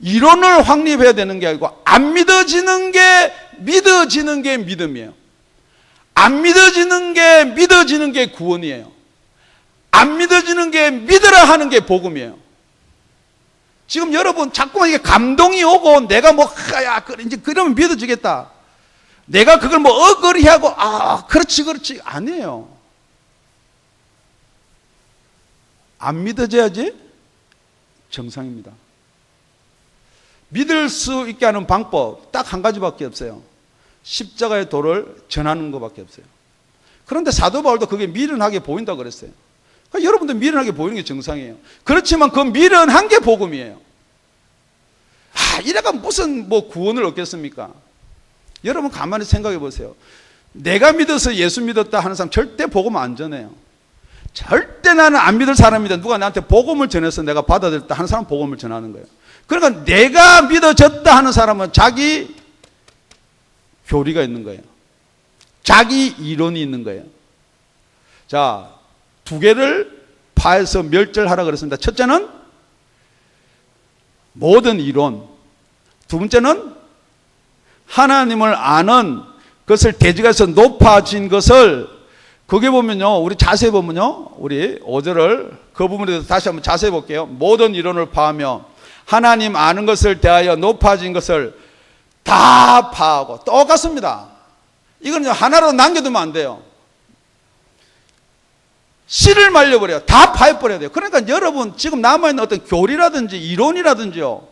이론을 확립해야 되는 게 아니고 안 믿어지는 게 믿어지는 게 믿음이에요. 안 믿어지는 게 믿어지는 게 구원이에요. 안 믿어지는 게 믿으라 하는 게 복음이에요. 지금 여러분 자꾸만 이게 감동이 오고 내가 뭐 야 이제 그러면 믿어지겠다. 내가 그걸 뭐 어거리하고 그렇지 아니에요. 안 믿어져야지 정상입니다. 믿을 수 있게 하는 방법 딱 한 가지밖에 없어요. 십자가의 도를 전하는 것밖에 없어요. 그런데 사도 바울도 그게 미련하게 보인다고 그랬어요. 그러니까 여러분도 미련하게 보이는 게 정상이에요. 그렇지만 그 미련한 게 복음이에요. 이래가 무슨 뭐 구원을 얻겠습니까? 여러분 가만히 생각해 보세요. 내가 믿어서 예수 믿었다 하는 사람 절대 복음 안 전해요. 절대 나는 안 믿을 사람이다. 누가 나한테 복음을 전해서 내가 받아들였다 하는 사람 복음을 전하는 거예요. 그러니까 내가 믿어졌다 하는 사람은 자기 교리가 있는 거예요. 자기 이론이 있는 거예요. 자, 두 개를 파해서 멸절하라 그랬습니다. 첫째는 모든 이론, 두 번째는 하나님을 아는 것을 대적해서 높아진 것을, 거기 보면요, 우리 자세히 보면요, 우리 5절을 그 부분에 대해서 다시 한번 자세히 볼게요. 모든 이론을 파하며 하나님 아는 것을 대하여 높아진 것을 다 파하고. 똑같습니다. 이건 하나로 남겨두면 안 돼요. 씨를 말려버려요. 다 파해버려야 돼요. 그러니까 여러분 지금 남아있는 어떤 교리라든지 이론이라든지요,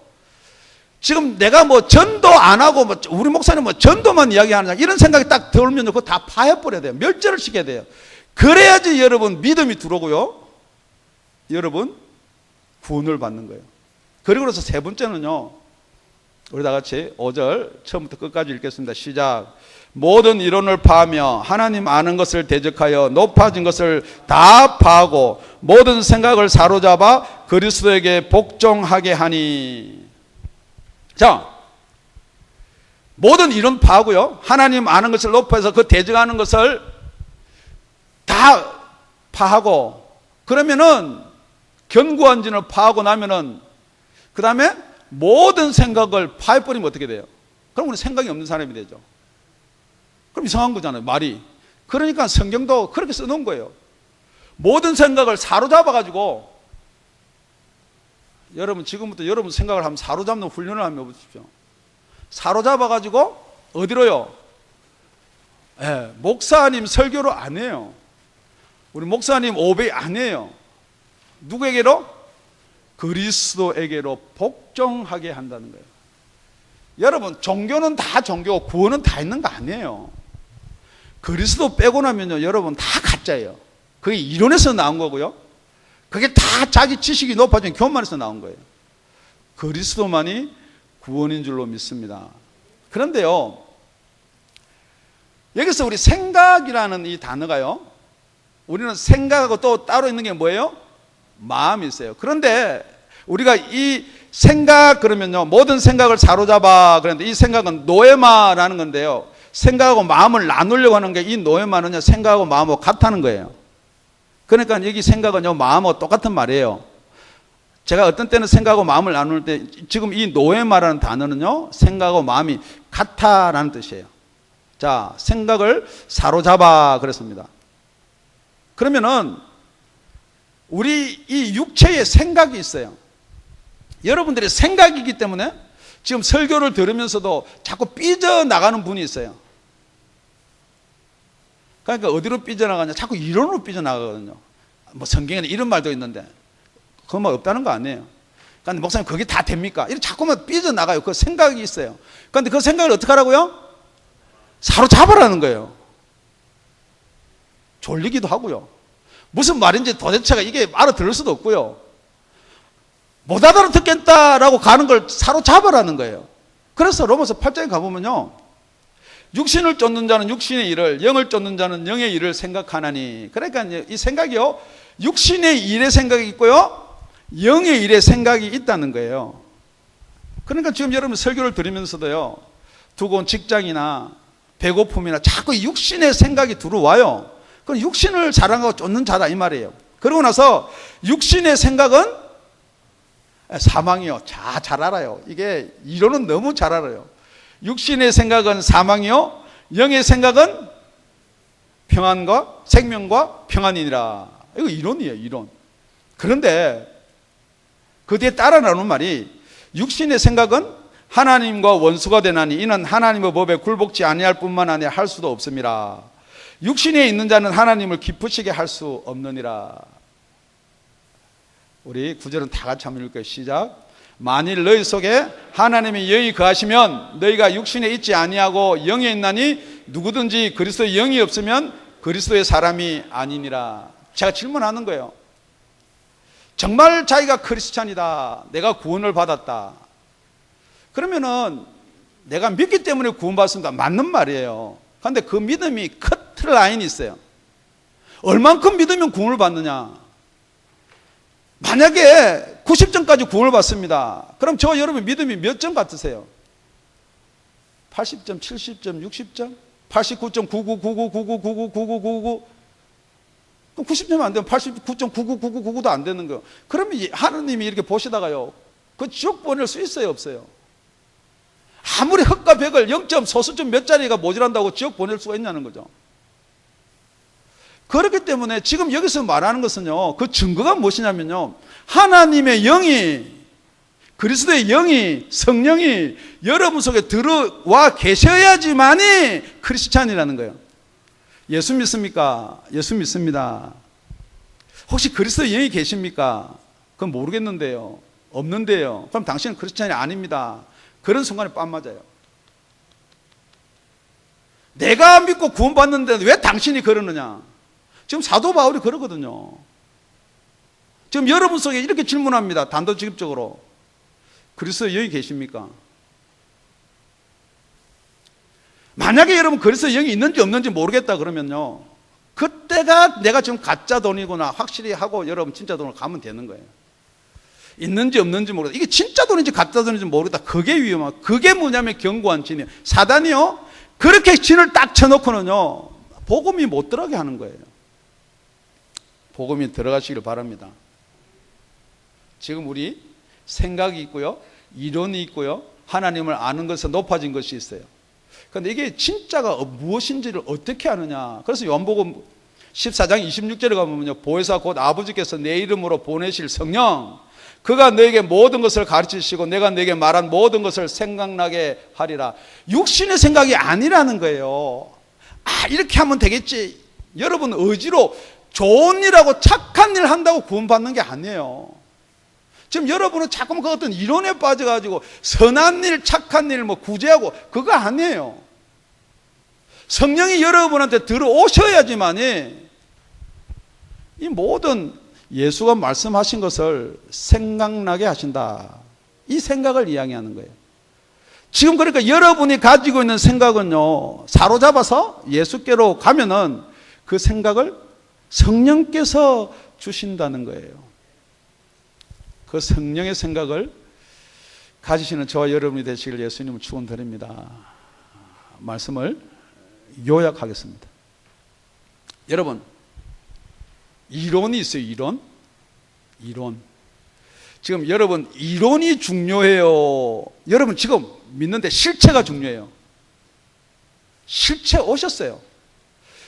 지금 내가 뭐 전도 안 하고 뭐 우리 목사님 뭐 전도만 이야기하느냐 이런 생각이 딱 들면 그거 다 파해버려야 돼요. 멸절을 시켜야 돼요. 그래야지 여러분 믿음이 들어오고요, 여러분 구원을 받는 거예요. 그리고 나서 세 번째는요, 우리 다 같이 5절 처음부터 끝까지 읽겠습니다. 시작. 모든 이론을 파하며 하나님 아는 것을 대적하여 높아진 것을 다 파하고 모든 생각을 사로잡아 그리스도에게 복종하게 하니. 자, 모든 이론 파하고요, 하나님 아는 것을 높여서 그 대적하는 것을 다 파하고, 그러면은 견고한 진을 파하고 나면은 그 다음에 모든 생각을 파해버리면 어떻게 돼요? 그럼 우리 생각이 없는 사람이 되죠. 그럼 이상한 거잖아요, 말이. 그러니까 성경도 그렇게 써놓은 거예요. 모든 생각을 사로잡아가지고, 여러분 지금부터 여러분 생각을 한번 사로잡는 훈련을 한번 해보십시오. 사로잡아가지고 어디로요? 목사님 설교로 안 해요. 우리 목사님 오베이 안 해요. 누구에게로? 그리스도에게로 복종하게 한다는 거예요. 여러분 종교는 다 종교고 구원은 다 있는 거 아니에요. 그리스도 빼고 나면요, 여러분 다 가짜예요. 그게 이론에서 나온 거고요, 그게 다 자기 지식이 높아진 교만에서 나온 거예요. 그리스도만이 구원인 줄로 믿습니다. 그런데요, 여기서 우리 생각이라는 이 단어가요, 우리는 생각하고 또 따로 있는 게 뭐예요? 마음이 있어요. 그런데 우리가 이 생각 그러면요, 모든 생각을 사로잡아 그런데 이 생각은 노에마라는 건데요, 생각하고 마음을 나누려고 하는 게, 이 노에마는요 생각하고 마음하고 같다는 거예요. 그러니까 여기 생각은요 마음하고 똑같은 말이에요. 제가 어떤 때는 생각하고 마음을 나눌 때 지금 이 노에마라는 단어는요 생각하고 마음이 같다라는 뜻이에요. 자, 생각을 사로잡아 그랬습니다. 그러면은 우리 이 육체에 생각이 있어요. 여러분들의 생각이기 때문에 지금 설교를 들으면서도 자꾸 삐져나가는 분이 있어요. 그러니까 어디로 삐져나가냐? 자꾸 이론으로 삐져나가거든요. 뭐 성경에는 이런 말도 있는데 그건 뭐 없다는 거 아니에요. 그러니까 목사님 그게 다 됩니까? 이렇게 자꾸만 삐져나가요. 그 생각이 있어요. 그런데 그 생각을 어떻게 하라고요? 사로잡으라는 거예요. 졸리기도 하고요. 무슨 말인지 도대체가 이게 알아들을 수도 없고요. 못 알아듣겠다라고 가는 걸 사로잡으라는 거예요. 그래서 로마서 8장에 가보면요, 육신을 쫓는 자는 육신의 일을, 영을 쫓는 자는 영의 일을 생각하나니. 그러니까 이 생각이요, 육신의 일의 생각이 있고요, 영의 일의 생각이 있다는 거예요. 그러니까 지금 여러분 설교를 들으면서도요, 두고 온 직장이나 배고픔이나 자꾸 육신의 생각이 들어와요. 그건 육신을 사랑하고 쫓는 자다 이 말이에요. 그러고 나서 육신의 생각은 사망이요. 잘 알아요. 이게 이론은 너무 잘 알아요. 육신의 생각은 사망이요, 영의 생각은 평안과 생명과 평안이니라. 이거 이론이에요, 이론. 그런데 그 뒤에 따라 나오는 말이 육신의 생각은 하나님과 원수가 되나니 이는 하나님의 법에 굴복지 아니할 뿐만 아니라 할 수도 없습니다. 육신에 있는 자는 하나님을 기쁘시게 할 수 없느니라. 우리 구절은 다 같이 한번 읽을까요? 시작. 만일 너희 속에 하나님의 영이 거하시면 너희가 육신에 있지 아니하고 영에 있나니 누구든지 그리스도의 영이 없으면 그리스도의 사람이 아니니라. 제가 질문하는 거예요. 정말 자기가 크리스찬이다, 내가 구원을 받았다, 그러면은 내가 믿기 때문에 구원받습니다, 맞는 말이에요. 그런데 그 믿음이 커트라인이 있어요. 얼만큼 믿으면 구원을 받느냐. 만약에 90점까지 구원을 받습니다. 그럼 저와 여러분 믿음이 몇 점 같으세요? 80점, 70점, 60점? 89.999999999999 그럼 90점이 안 되면 89.999999도 안 되는 거예요. 그러면 하나님이 이렇게 보시다가요, 그 지옥 보낼 수 있어요, 없어요? 아무리 흙과 벽을 0점, 소수점 몇 자리가 모자란다고 지옥 보낼 수가 있냐는 거죠. 그렇기 때문에 지금 여기서 말하는 것은요, 그 증거가 무엇이냐면요, 하나님의 영이, 그리스도의 영이, 성령이 여러분 속에 들어와 계셔야지만이 크리스찬이라는 거예요. 예수 믿습니까? 예수 믿습니다. 혹시 그리스도의 영이 계십니까? 그건 모르겠는데요. 없는데요. 그럼 당신은 크리스찬이 아닙니다. 그런 순간에 뺨 맞아요. 내가 믿고 구원받는데 왜 당신이 그러느냐? 지금 사도 바울이 그러거든요. 지금 여러분 속에 이렇게 질문합니다. 단도직입적으로. 그리스도의 영이 계십니까? 만약에 여러분 그리스도의 영이 있는지 없는지 모르겠다 그러면요, 그때가 내가 지금 가짜 돈이구나 확실히 하고 여러분 진짜 돈을 가면 되는 거예요. 있는지 없는지 모르겠다. 이게 진짜 돈인지 가짜 돈인지 모르겠다. 그게 위험하고, 그게 뭐냐면 견고한 진이에요. 사단이요, 그렇게 진을 딱 쳐놓고는요, 복음이 못 들어가게 하는 거예요. 복음이 들어가시길 바랍니다. 지금 우리 생각이 있고요, 이론이 있고요, 하나님을 아는 것에 높아진 것이 있어요. 그런데 이게 진짜가 무엇인지를 어떻게 아느냐. 그래서 요한복음 14장 26절에 가보면요, 보혜사 곧 아버지께서 내 이름으로 보내실 성령, 그가 너에게 모든 것을 가르치시고 내가 너에게 말한 모든 것을 생각나게 하리라. 육신의 생각이 아니라는 거예요. 아, 이렇게 하면 되겠지. 여러분 의지로 좋은 일하고 착한 일 한다고 구원받는 게 아니에요. 지금 여러분은 자꾸만 그 어떤 이론에 빠져가지고 선한 일, 착한 일 뭐 구제하고 그거 아니에요. 성령이 여러분한테 들어오셔야지만이 이 모든 예수가 말씀하신 것을 생각나게 하신다. 이 생각을 이야기하는 거예요. 지금 그러니까 여러분이 가지고 있는 생각은요, 사로잡아서 예수께로 가면은 그 생각을 성령께서 주신다는 거예요. 그 성령의 생각을 가지시는 저와 여러분이 되시길 예수님을 축원드립니다. 말씀을 요약하겠습니다. 여러분, 이론이 있어요. 이론. 지금 여러분 이론이 중요해요. 여러분 지금 믿는데 실체가 중요해요. 실체 오셨어요.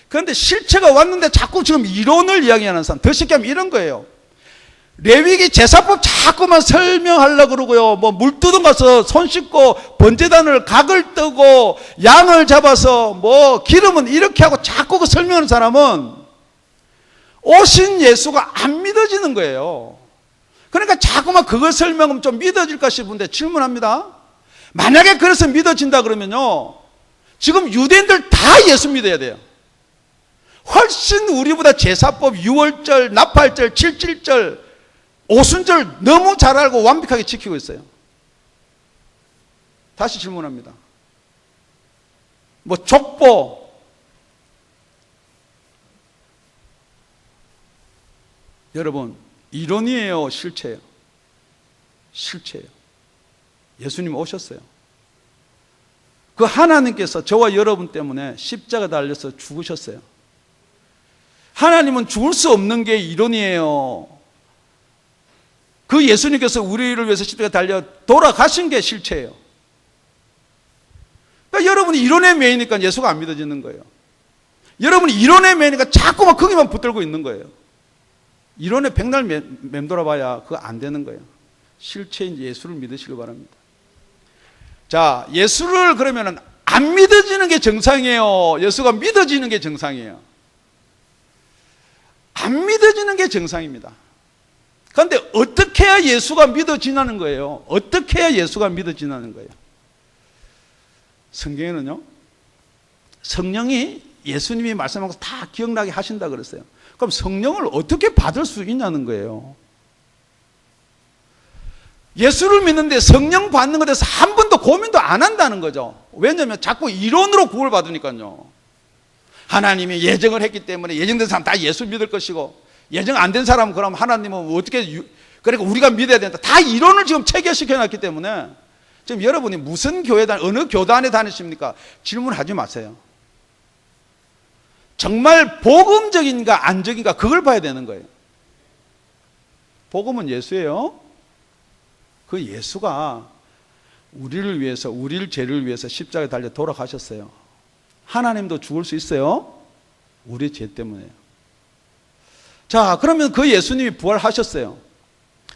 그런데 실체가 왔는데 자꾸 지금 이론을 이야기하는 사람, 더 쉽게 하면 이런 거예요. 레위기 제사법 자꾸만 설명하려고 그러고요, 뭐 물두덩 가서 손 씻고 번제단을 각을 뜨고 양을 잡아서 뭐 기름은 이렇게 하고 자꾸 그 설명하는 사람은 오신 예수가 안 믿어지는 거예요. 그러니까 자꾸만 그걸 설명하면 좀 믿어질까 싶은데 질문합니다. 만약에 그래서 믿어진다 그러면요, 지금 유대인들 다 예수 믿어야 돼요. 훨씬 우리보다 제사법, 유월절, 나팔절, 칠칠절, 오순절 너무 잘 알고 완벽하게 지키고 있어요. 다시 질문합니다. 뭐 족보, 여러분 이론이에요, 실체예요? 실체예요. 예수님 오셨어요. 그 하나님께서 저와 여러분 때문에 십자가 달려서 죽으셨어요. 하나님은 죽을 수 없는 게 이론이에요. 그 예수님께서 우리를 위해서 십자가에 달려 돌아가신 게 실체예요. 그러니까 여러분이 이론에 매이니까 예수가 안 믿어지는 거예요. 여러분이 이론에 매이니까 자꾸만 거기만 붙들고 있는 거예요. 이론에 백날 맴돌아 봐야 그거 안 되는 거예요. 실체인 예수를 믿으시길 바랍니다. 자, 예수를 그러면은 안 믿어지는 게 정상이에요? 예수가 믿어지는 게 정상이에요? 안 믿어지는 게 정상입니다. 그런데 어떻게 해야 예수가 믿어지냐는 거예요. 어떻게 해야 예수가 믿어지냐는 거예요. 성경에는요, 성령이 예수님이 말씀한 거 다 기억나게 하신다 그랬어요. 그럼 성령을 어떻게 받을 수 있냐는 거예요. 예수를 믿는데 성령 받는 것에 대해서 한 번도 고민도 안 한다는 거죠. 왜냐하면 자꾸 이론으로 구원을 받으니까요. 하나님이 예정을 했기 때문에 예정된 사람 다 예수 믿을 것이고, 예정 안 된 사람은 그럼 하나님은 어떻게, 그러니까 우리가 믿어야 된다. 다 이론을 지금 체계시켜 놨기 때문에 지금 여러분이 무슨 교회단, 어느 교단에 다니십니까? 질문하지 마세요. 정말 복음적인가 안적인가 그걸 봐야 되는 거예요. 복음은 예수예요. 그 예수가 우리를 위해서, 우리를 죄를 위해서 십자가에 달려 돌아가셨어요. 하나님도 죽을 수 있어요? 우리 죄 때문에요. 자, 그러면 그 예수님이 부활하셨어요.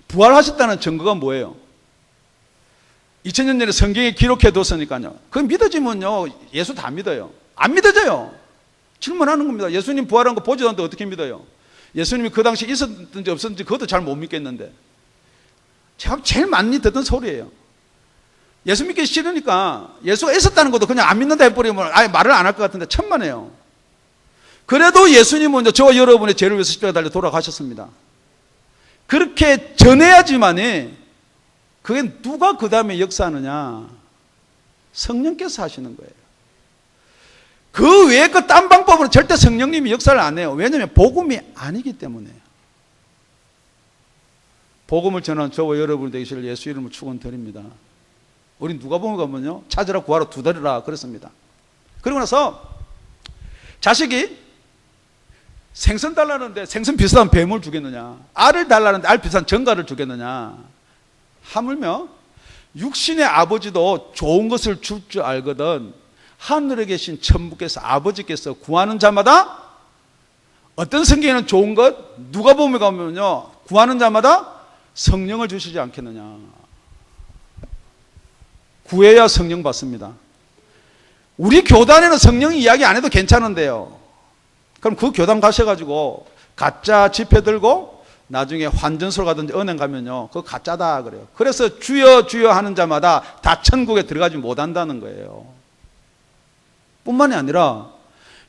부활하셨다는 증거가 뭐예요? 2000년 전에 성경에 기록해 뒀으니까요. 그거 믿어지면요, 예수 다 믿어요. 안 믿어져요. 질문하는 겁니다. 예수님 부활한 거 보지도 않는데 어떻게 믿어요? 예수님이 그 당시 있었든지 없었든지 그것도 잘 못 믿겠는데. 제가 제일 많이 듣던 소리예요. 예수 믿기 싫으니까 예수가 있었다는 것도 그냥 안 믿는다 해버리면 아예 말을 안 할 것 같은데 천만에요. 그래도 예수님은 저와 여러분의 죄를 위해서 십자가에 달려 돌아가셨습니다. 그렇게 전해야지만이, 그게 누가 그 다음에 역사하느냐? 성령께서 하시는 거예요. 그 외에 그 딴 방법으로 절대 성령님이 역사를 안 해요. 왜냐하면 복음이 아니기 때문에요. 복음을 전하는 저와 여러분 되시길 예수 이름으로 축원드립니다. 우리 누가복음 가면요, 찾으라 구하라 두드리라 그랬습니다. 그리고 나서 자식이 생선 달라는데 생선 비싼 뱀을 주겠느냐, 알을 달라는데 알 비싼 정갈을 주겠느냐. 하물며 육신의 아버지도 좋은 것을 줄 줄 알거든 하늘에 계신 천부께서, 아버지께서 구하는 자마다, 어떤 성경에는 좋은 것, 누가복음에 가면요, 구하는 자마다 성령을 주시지 않겠느냐. 구해야 성령 받습니다. 우리 교단에는 성령 이야기 안 해도 괜찮은데요. 그럼 그 교단 가셔가지고 가짜 지폐 들고 나중에 환전소로 가든지 은행 가면요, 그거 가짜다 그래요. 그래서 주여 주여 하는 자마다 다 천국에 들어가지 못한다는 거예요. 뿐만이 아니라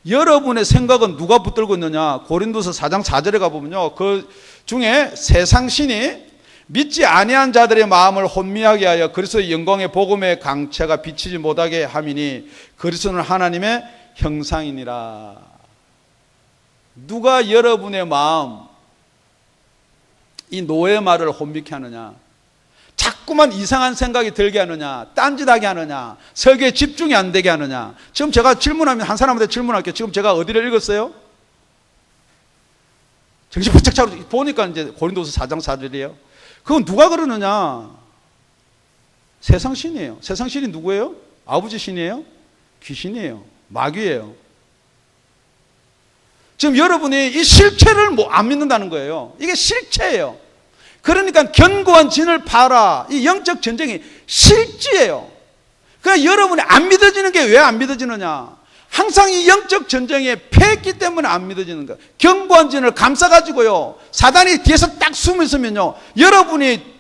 여러분의 생각은 누가 붙들고 있느냐. 고린도서 4장 4절에 가보면요, 그 중에 세상 신이 믿지 아니한 자들의 마음을 혼미하게 하여 그리스도의 영광의 복음의 강체가 비치지 못하게 함이니 그리스도는 하나님의 형상이니라. 누가 여러분의 마음, 이 노예 말을 혼미케 하느냐, 자꾸만 이상한 생각이 들게 하느냐, 딴짓하게 하느냐, 설교에 집중이 안 되게 하느냐. 지금 제가 질문하면 한 사람한테 질문할게요. 지금 제가 어디를 읽었어요? 정신 바짝 차리고 보니까 이제 고린도서 4장 4절이에요. 그건 누가 그러느냐? 세상 신이에요. 세상 신이 누구예요? 아버지 신이에요? 귀신이에요. 마귀예요. 지금 여러분이 이 실체를 안 믿는다는 거예요. 이게 실체예요. 그러니까 견고한 진을 파라. 이 영적 전쟁이 실지예요. 그러니까 여러분이 안 믿어지는 게 왜 안 믿어지느냐? 항상 이 영적 전쟁에 패했기 때문에 안 믿어지는 거예요. 견고한 진을 감싸가지고요, 사단이 뒤에서 딱 숨어 있으면요, 여러분이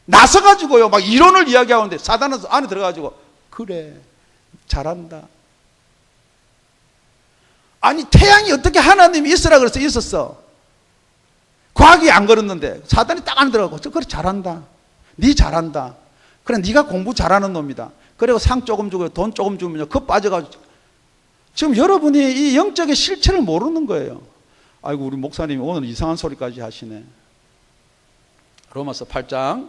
나서가지고요 막 이론을 이야기하는데 사단은 안에 들어가가지고 그래 잘한다. 아니 태양이 어떻게 하나님이 있으라 그래서 있었어? 과학이 안 그랬는데 사단이 딱 안에 들어가고 그래 잘한다, 네 잘한다, 그래 네가 공부 잘하는 놈이다. 그리고 상 조금 주고 돈 조금 주면요 그거 빠져가지고. 지금 여러분이 이 영적의 실체를 모르는 거예요. 아이고 우리 목사님이 오늘 이상한 소리까지 하시네. 로마서 8장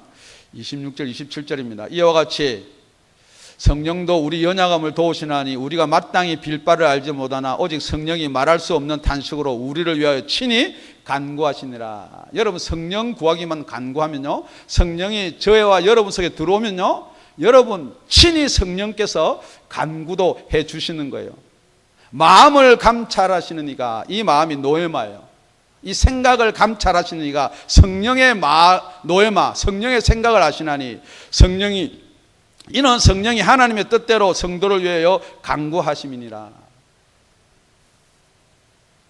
26절 27절입니다. 이와 같이 성령도 우리 연약함을 도우시나니 우리가 마땅히 빌 바를 알지 못하나 오직 성령이 말할 수 없는 탄식으로 우리를 위하여 친히 간구하시니라. 여러분, 성령 구하기만 간구하면요, 성령이 저와 여러분 속에 들어오면요, 여러분 친히 성령께서 간구도 해 주시는 거예요. 마음을 감찰하시는 이가, 이 마음이 노예마예요. 이 생각을 감찰하시는 이가 성령의 노예마, 성령의 생각을 하시나니 이는 성령이 하나님의 뜻대로 성도를 위하여 간구하심이니라.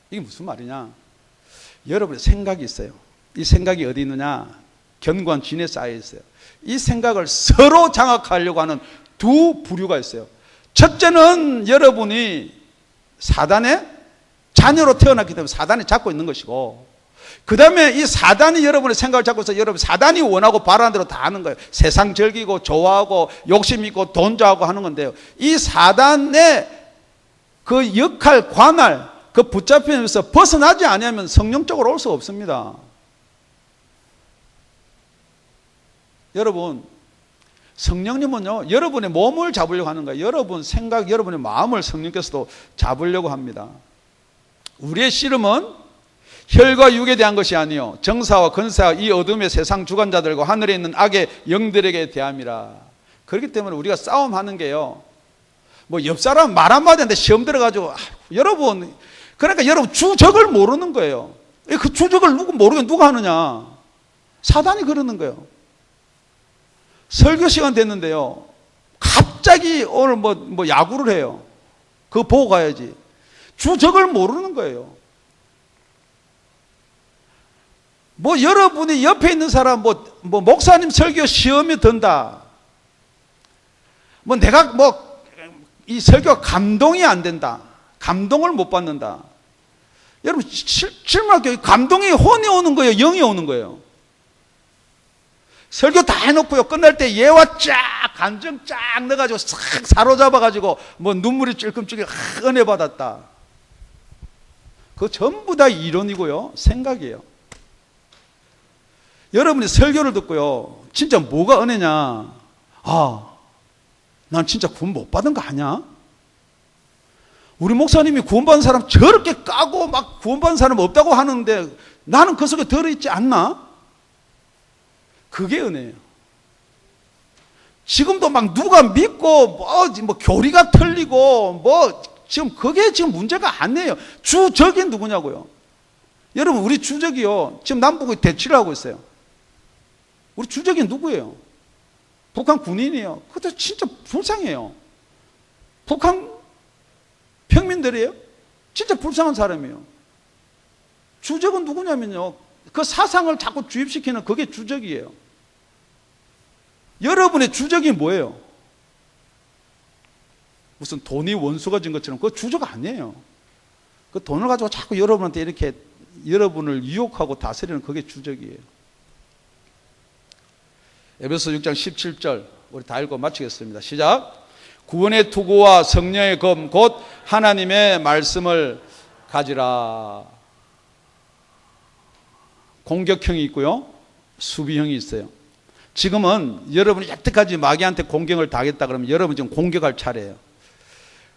이게 무슨 말이냐? 여러분의 생각이 있어요. 이 생각이 어디 있느냐? 견고한 진에 쌓여 있어요. 이 생각을 서로 장악하려고 하는 두 부류가 있어요. 첫째는 여러분이 사단의 자녀로 태어났기 때문에 사단이 잡고 있는 것이고, 그 다음에 이 사단이 여러분의 생각을 잡고 있어서 여러분 사단이 원하고 바라는 대로 다 하는 거예요. 세상 즐기고 좋아하고 욕심 있고 돈 좋아하고 하는 건데요, 이 사단의 그 역할, 관할, 그 붙잡히면서 벗어나지 않으면 성령적으로 올 수가 없습니다. 여러분, 성령님은요, 여러분의 몸을 잡으려고 하는 거예요. 여러분 생각, 여러분의 마음을 성령께서도 잡으려고 합니다. 우리의 씨름은 혈과 육에 대한 것이 아니요 정사와 권세와 이 어둠의 세상 주관자들과 하늘에 있는 악의 영들에게 대함이라. 그렇기 때문에 우리가 싸움하는 게요, 뭐 옆 사람 말 한마디 하는데 시험 들어가지고 여러분, 그러니까 여러분 주적을 모르는 거예요. 그 주적을 모르게 누가 하느냐? 사단이 그러는 거예요. 설교 시간 됐는데요, 갑자기 오늘 뭐 야구를 해요. 그거 보고 가야지. 주적을 모르는 거예요. 뭐 여러분이 옆에 있는 사람 뭐 목사님 설교 시험에 든다, 뭐 내가 뭐 이 설교가 감동이 안 된다, 감동을 못 받는다. 여러분 질문할게요. 감동이 혼이 오는 거예요, 영이 오는 거예요? 설교 다 해놓고요, 끝날 때 예와 쫙 감정 쫙 넣어가지고 싹 사로잡아가지고 뭐 눈물이 찔끔찔끔 은혜 받았다. 그거 전부 다 이론이고요, 생각이에요. 여러분이 설교를 듣고요, 진짜 뭐가 은혜냐? 난 진짜 구원 못 받은 거 아니야? 우리 목사님이 구원받은 사람 저렇게 까고 막 구원받은 사람 없다고 하는데 나는 그 속에 들어있지 않나? 그게 은혜예요. 지금도 막 누가 믿고 뭐 교리가 틀리고 지금 그게 지금 문제가 아니에요. 주적이 누구냐고요? 여러분, 우리 주적이요, 지금 남북이 대치를 하고 있어요. 우리 주적이 누구예요? 북한 군인이에요. 그것도 진짜 불쌍해요. 북한 평민들이에요. 진짜 불쌍한 사람이에요. 주적은 누구냐면요, 그 사상을 자꾸 주입시키는 그게 주적이에요. 여러분의 주적이 뭐예요? 무슨 돈이 원수가 진 것처럼 그거 주적 아니에요. 그 돈을 가지고 자꾸 여러분한테 이렇게 여러분을 유혹하고 다스리는 그게 주적이에요. 에베소 6장 17절 우리 다 읽고 마치겠습니다. 시작. 구원의 투구와 성령의 검 곧 하나님의 말씀을 가지라. 공격형이 있고요, 수비형이 있어요. 지금은 여러분이 여태까지 마귀한테 공격을 당했다 그러면 여러분 지금 공격할 차례예요.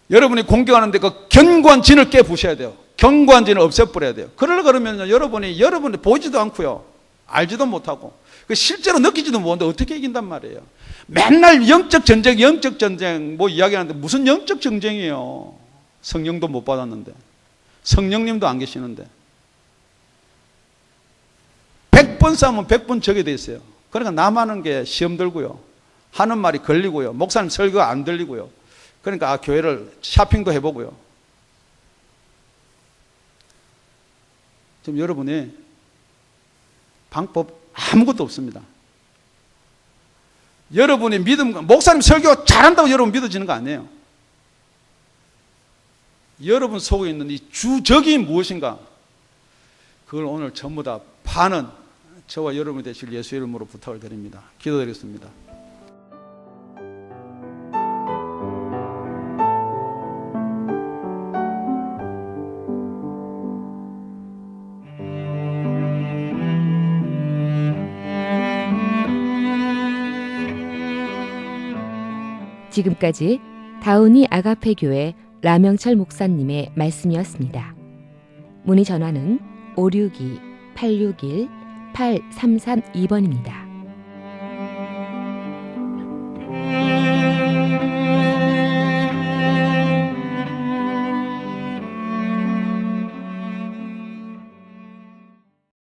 여러분이 공격하는데 그 견고한 진을 깨부셔야 돼요. 견고한 진을 없애버려야 돼요. 그러면 여러분이 보이지도 않고요, 알지도 못하고 실제로 느끼지도 못하는데 어떻게 이긴단 말이에요. 맨날 영적 전쟁 뭐 이야기하는데 무슨 영적 전쟁이에요? 성령도 못 받았는데, 성령님도 안 계시는데. 100번 싸우면 100번 적게 돼 있어요. 그러니까 남 하는 게 시험 들고요, 하는 말이 걸리고요, 목사님 설교가 안 들리고요. 그러니까 교회를 샤핑도 해보고요. 지금 여러분이 방법 아무것도 없습니다. 여러분이 목사님 설교 잘한다고 여러분 믿어지는 거 아니에요. 여러분 속에 있는 이 주적이 무엇인가, 그걸 오늘 전부 다 파는 저와 여러분이 되실 예수 이름으로 부탁을 드립니다. 기도드리겠습니다. 지금까지 다운이 아가페 교회 라명철 목사님의 말씀이었습니다. 문의 전화는 562-861-8332번입니다.